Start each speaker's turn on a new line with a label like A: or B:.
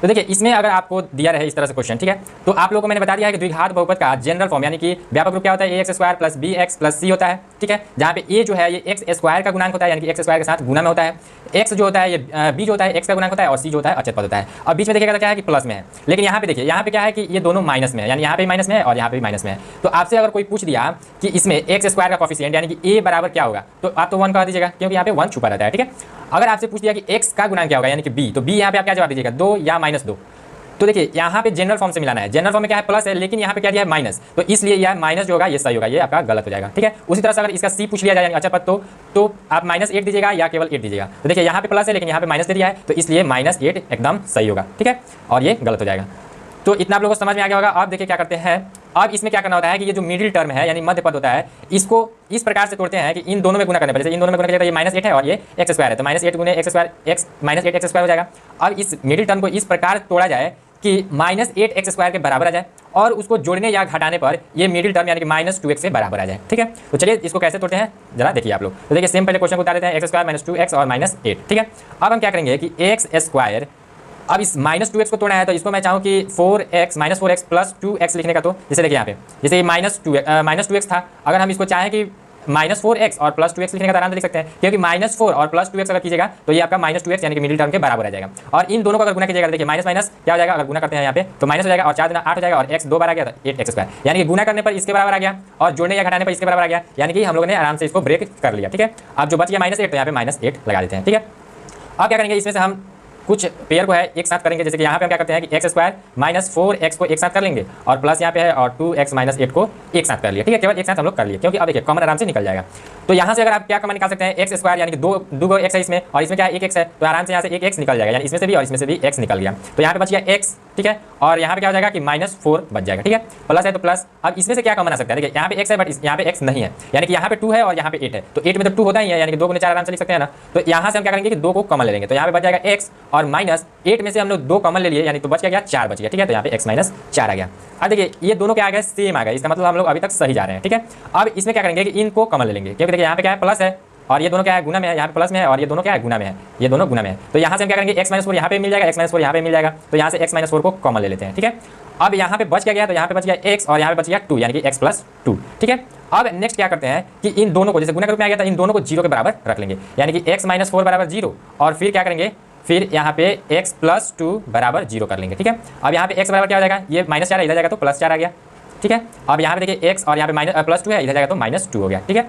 A: तो देखिए इसमें अगर आपको दिया रहे इस तरह से क्वेश्चन, ठीक है, तो आप लोगों को मैंने बता दिया है कि द्विघात बहुपद का जनरल फॉर्म यानी कि व्यापक रूप क्या होता है, a x square plus b x plus c होता है, ठीक है, जहाँ पे ए जो है ये एक्स स्क्वायर का गुणांक होता है यानी कि एक्स स्क्वायर के साथ गुना में होता है, एक्स जो होता है ये बी जो होता है एक्स का गुणांक होता है और सी जो होता है अचर पद होता है। अब बीच में देखिएगा क्या है कि प्लस में है, लेकिन यहाँ पे देखिए यहाँ पे क्या है कि ये दोनों माइनस में है, यानी यहाँ पे माइनस में है और यहाँ पे भी माइनस में है। तो आपसे अगर कोई पूछ दिया कि इसमें एक्स स्क्वायर का कॉफिशिएंट यानी कि ए बराबर क्या होगा, तो आप तो 1 कह दीजिएगा क्योंकि यहाँ पे 1 छुपा रहता है, ठीक है। अगर आपसे पूछ दिया कि एक्स का गुणांक क्या होगा यानी कि बी, तो बी यहाँ पे आप क्या जवाब दीजिएगा, 2 या -2। तो देखिए यहाँ पे जनरल फॉर्म से मिलाना है, जनरल फॉर्म में क्या है प्लस है, लेकिन यहाँ पे क्या दिया है माइनस, तो इसलिए यह माइनस जो होगा ये सही होगा, ये आपका गलत हो जाएगा, ठीक है। उसी तरह से अगर इसका सी पूछ लिया जाए अच्छा पद तो आप -8 दीजिएगा या केवल 8 दीजिएगा। तो देखिए यहाँ पे प्लस है लेकिन यहाँ पे माइनस दे दिया है, तो इसलिए -8 एकदम सही होगा, ठीक है, और ये गलत हो जाएगा। तो इतना आप लोगों को समझ में आ गया होगा। अब देखिए क्या करते हैं, अब इसमें क्या करना होता है कि ये जो मिडिल टर्म है यानी मध्य पद होता है, इसको इस प्रकार से तोड़ते हैं कि इन दोनों में गुना करने पर, जैसे इन दोनों में गुना किया ये -8 है और ये एक्स स्क्वायर है, तो -8 गुने x square x -8 x square हो जाएगा। अब इस मिडिल टर्म को इस प्रकार तोड़ा जाए कि -8 एक्स स्क्वायर के बराबर आ जाए और उसको जोड़ने या घटाने पर ये मिडिल टर्म यानी कि -2x से बराबर आ जाए, ठीक है। तो चलिए इसको कैसे तोड़ते हैं जरा देखिए आप लोग। तो देखिए सेम पहले क्वेश्चन को उतार देते हैं, एक्स स्क्वायर -2x और -8, ठीक है। अब हम क्या करेंगे कि एक्स स्क्वायर, अब इस -2x को तोड़ना है तो इसको मैं चाहूँ कि 4x -4x प्लस 2x लिखने का, तो जैसे देखिए यहाँ पे जैसे ये -2x था, अगर हम इसको चाहें कि -4x और प्लस 2x लिखने का, आराम से लिख सकते हैं क्योंकि -4 और प्लस 2x अगर कीजिएगा तो ये आपका -2x यानी कि मिडिल टर्म के बराबर आ जाएगा। और इन दोनों को अगर गुना कीजिएगा देखिए माइनस माइनस क्या हो जाएगा, अगर गुना करते हैं यहाँ पे तो माइनस हो जाएगा और 4 गुना 8 हो जाएगा और x 2 बार आ गया तो 8x स्क्वायर, यानी कि गुना करने पर इसके बराबर आ गया और जोड़ने या घटाने पर इसके बराबर आ गया, यानी कि हम लोगों ने आराम से इसको ब्रेक कर लिया, ठीक है। अब जो बच गया -8 तो यहाँ पे -8 लगा देते हैं, ठीक है। अब क्या करेंगे, इसमें से हम कुछ पेयर को है एक साथ करेंगे, जैसे कि यहाँ पे हम क्या करते हैं कि एक्स स्क्वायर -4x को एक साथ कर लेंगे और प्लस यहाँ पे है और 2x -8 को एक साथ कर लिया, ठीक है, केवल एक साथ हम लोग कर लिए क्योंकि अब देखिए कॉमन आराम से निकल जाएगा। तो यहाँ से अगर आप क्या कॉमन निकाल सकते हैं, एक्स स्क्वायर यानी कि दो एक्स है इसमें और इसमें क्या है 1x है, तो आराम से यहाँ से 1x निकल जाएगा, यानी इसमें से भी और इसमें से भी x निकल गया, तो यहाँ पे बच गया x, ठीक है। और यहाँ पे क्या हो जाएगा कि -4 बच जाएगा, ठीक है, प्लस है तो प्लस। अब इसमें से क्या कॉमन आ सकता है, देखिए यहाँ पे x है बट यहाँ पे x नहीं है, यानी कि यहाँ पे 2 है और यहाँ पे 8 है, तो 8 में तो 2 होता ही है, यानी कि 2 गुने 4 आराम से लिख सकते हैं ना। तो यहाँ से हम क्या करेंगे कि 2 को कॉमन ले लेंगे, तो यहाँ पे बच जाएगा x और -8 में से हम लोग 2 कॉमन ले लिए, यानी तो बच गया 4 बच गया, ठीक है। तो यहाँ पे x -4 आ गया। अब देखिए ये दोनों क्या आ गए, सेम आ गए, इसका मतलब हम लोग अभी तक सही जा रहे हैं, ठीक है। अब इसमें क्या करेंगे कि इनको कॉमन ले लेंगे क्योंकि देखिए यहाँ पे क्या है प्लस है और ये दोनों क्या है गुना में है, यहाँ पे प्लस में है और ये दोनों क्या है गुना में है, ये दोनों गुना में है। तो यहाँ से हम क्या करेंगे x -4 यहाँ पे मिल जाएगा, x -4 यहाँ पे मिल जाएगा, तो यहाँ से x -4 को कॉमन ले लेते हैं, ठीक है। अब यहाँ पे बच क्या गया, तो यहाँ पे बच गया x और यहाँ पे बच गया 2 यानी कि x + 2, ठीक है। अब नेक्स्ट क्या करते हैं कि इन दोनों को जैसे गुना के रूप में आ गया था, इन दोनों को 0 के बराबर रख लेंगे, यानी कि x -4 बराबर 0 और फिर क्या करेंगे, फिर यहाँ पे x + 2 बराबर 0 कर लेंगे, ठीक है। अब यहाँ पे x बराबर क्या हो जाएगा, ये -4 है इधर जाएगा तो +4 आ गया, ठीक है। अब यहाँ पे देखिए x और यहाँ पे +2 है इधर जाएगा तो -2 हो गया, ठीक है।